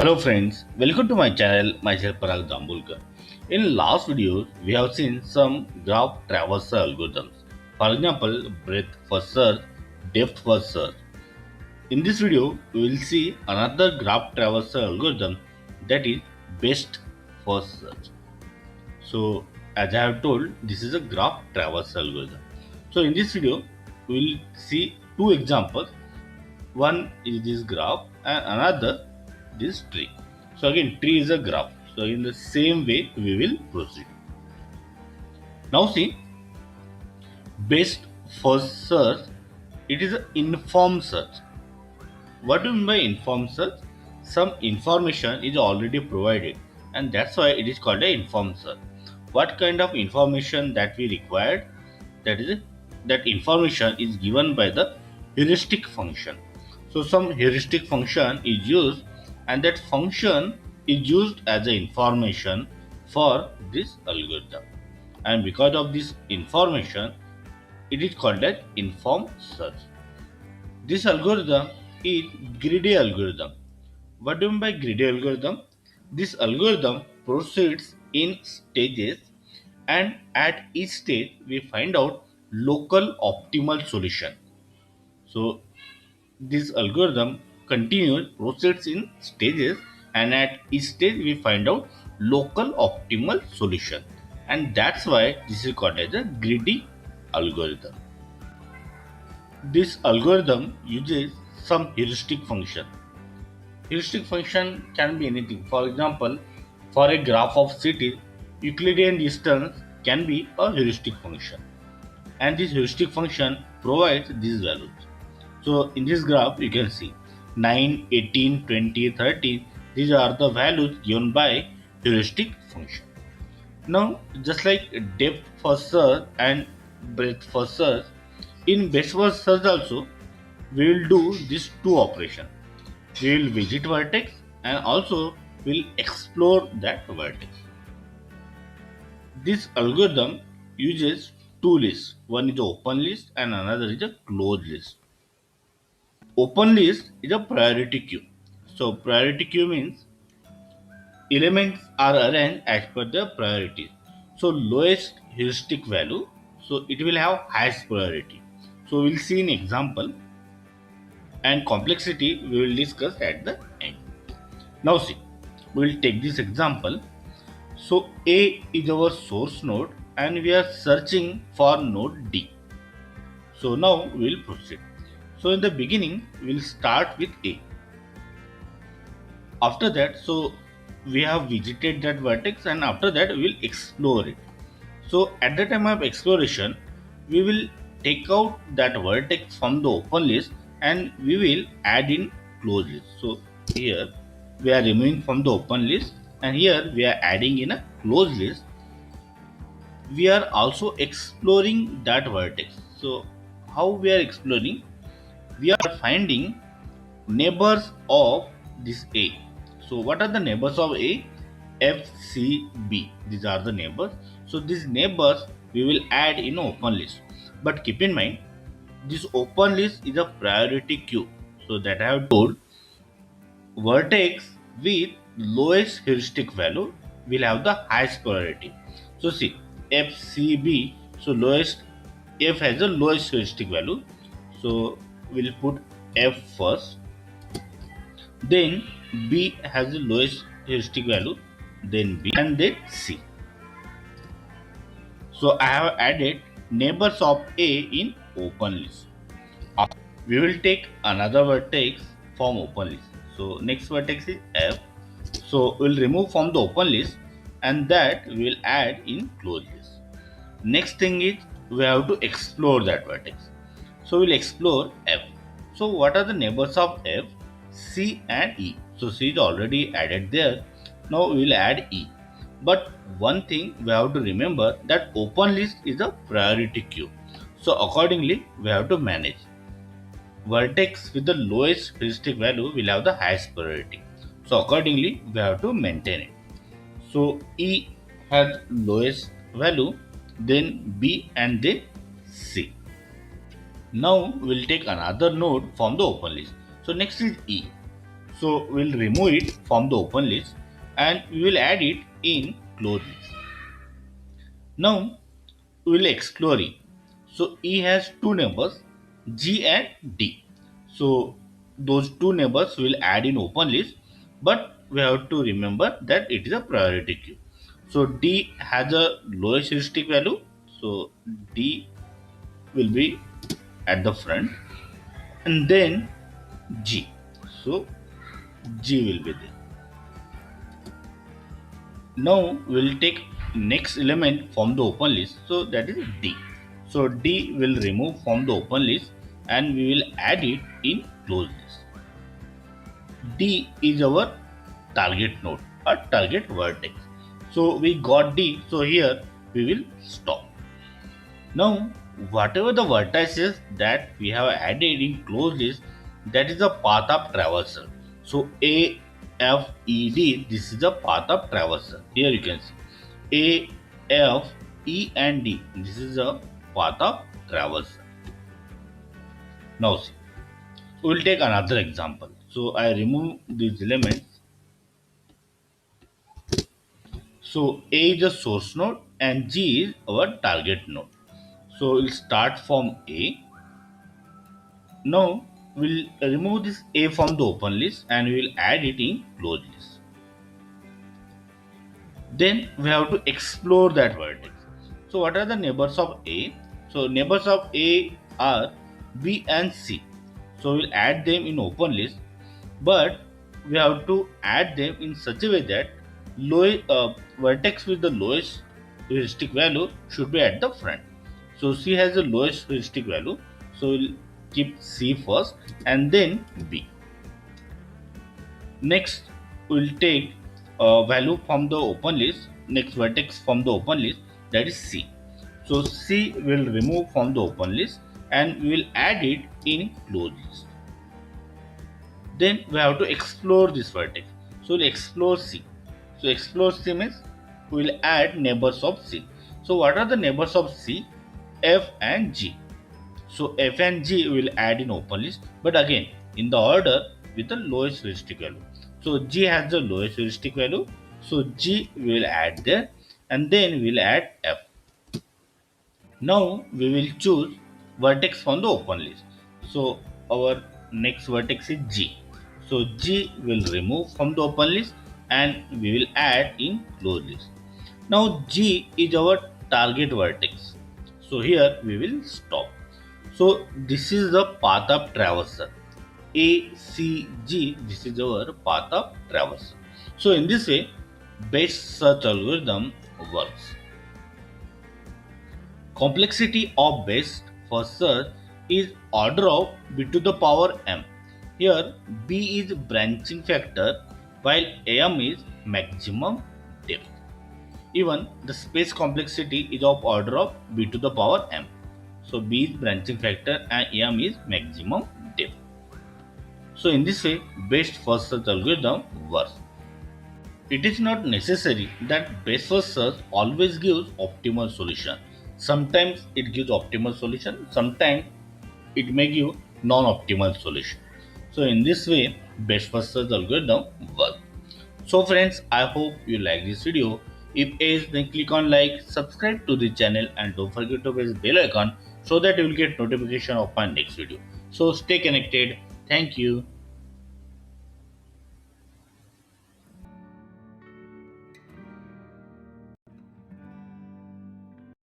Hello friends, welcome to my channel, myself Parag Dambulkar. In last video, we have seen some graph traversal algorithms. For example, breadth first search, depth first search. In this video, we will see another graph traversal algorithm that is best first search. So as I have told, this is a graph traversal algorithm. So in this video, we will see two examples. One is this graph and another this tree. So again, tree is a graph. So in the same way, we will proceed. Now see, best first search, it is an informed search. What do you mean by informed search? Some information is already provided, and that's why it is called an informed search. What kind of information that we required? That is, that information is given by the heuristic function. So some heuristic function is used, and that function is used as a information for this algorithm. And because of this information, it is called as informed search. This algorithm is greedy algorithm. What do you mean by greedy algorithm? This algorithm proceeds in stages, and at each stage we find out local optimal solution. So this algorithm continues proceeds in stages, and at each stage we find out local optimal solution, and that's why this is called as a greedy algorithm. This algorithm uses some heuristic function. Heuristic function can be anything. For example, for a graph of cities, Euclidean distance can be a heuristic function, and this heuristic function provides these values. So in this graph, you can see 9, 18, 20, 13. These are the values given by heuristic function. Now, just like depth first search and breadth first search, in best first search also, we will do these two operations. We will visit vertex and also will explore that vertex. This algorithm uses two lists. One is the open list and another is a closed list. Open list is a priority queue. So priority queue means elements are arranged as per their priority. So lowest heuristic value, so it will have highest priority. So we'll see an example, and complexity we will discuss at the end. Now see, we will take this example. So A is our source node and we are searching for node D. So now we will proceed. So in the beginning we will start with A. After that, so we have visited that vertex, and after that we will explore it. So at the time of exploration, we will take out that vertex from the open list and we will add in closed list. So here we are removing from the open list, and here we are adding in a closed list. We are also exploring that vertex. So how we are exploring? We are finding neighbors of this A. So what are the neighbors of A? F, C, B. These are the neighbors. So these neighbors we will add in open list. But keep in mind, this open list is a priority queue. So that I have told, vertex with lowest heuristic value will have the highest priority. So see, F, C, B. So lowest, F has the lowest heuristic value. So we'll put F first. Then B has the lowest heuristic value, then B, and then C. So I have added neighbors of A in open list. We will take another vertex from open list. So next vertex is F. So we'll remove from the open list, and that we will add in closed list. Next thing is we have to explore that vertex. So we'll explore F. So what are the neighbors of F? C and E. So C is already added there. Now we will add E. But one thing we have to remember, that open list is a priority queue. So accordingly we have to manage. Vertex with the lowest heuristic value will have the highest priority. So accordingly we have to maintain it. So E has lowest value, then B, and then C. Now we'll take another node from the open list. So next is E. So we'll remove it from the open list and we will add it in closed list. Now we will explore E. So E has two neighbors, G and D. So those two neighbors will add in open list, but we have to remember that it is a priority queue. So D has a lowest heuristic value, so D will be at the front, and then G. So G will be there. Now we'll take next element from the open list, so that is D. So D will remove from the open list and we will add it in closed list. D is our target node or target vertex. So we got D, so here we will stop. Now whatever the vertices that we have added in closed list, that is the path of traversal. So A, F, E, D, this is the path of traversal. Here you can see A, F, E and D. This is the path of traversal. Now see, we will take another example. So I remove these elements. So A is the source node and G is our target node. So we'll start from A. Now we'll remove this A from the open list and we will add it in closed list. Then we have to explore that vertex. So what are the neighbors of A? So neighbors of A are B and C. So we'll add them in open list, but we have to add them in such a way that vertex with the lowest heuristic value should be at the front. So C has the lowest heuristic value, so we'll keep C first and then B. Next, we'll take a value from the open list, next vertex from the open list, that is C. So C will remove from the open list and we will add it in closed list. Then we have to explore this vertex. So we'll explore C. So explore C means we will add neighbors of C. So what are the neighbors of C? F and G. So F and G will add in open list, but again in the order with the lowest heuristic value. So G has the lowest heuristic value, so G will add there, and then we will add F. Now we will choose vertex from the open list. So our next vertex is G. So G will remove from the open list and we will add in closed list. Now G is our target vertex. So here we will stop. So this is the path of traversal. A, C, G, this is our path of traversal. So in this way, best search algorithm works. Complexity of best first search is order of b to the power m. Here b is branching factor while m is maximum depth. Even the space complexity is of order of b to the power m. So b is branching factor and m is maximum depth. So in this way, best first search algorithm works. It is not necessary that best first search always gives optimal solution. Sometimes it gives optimal solution, sometimes it may give non-optimal solution. So in this way, best first search algorithm works. So friends, I hope you like this video. If yes, then click on like, subscribe to the channel and don't forget to press bell icon so that you will get notification of my next video. So stay connected. Thank you.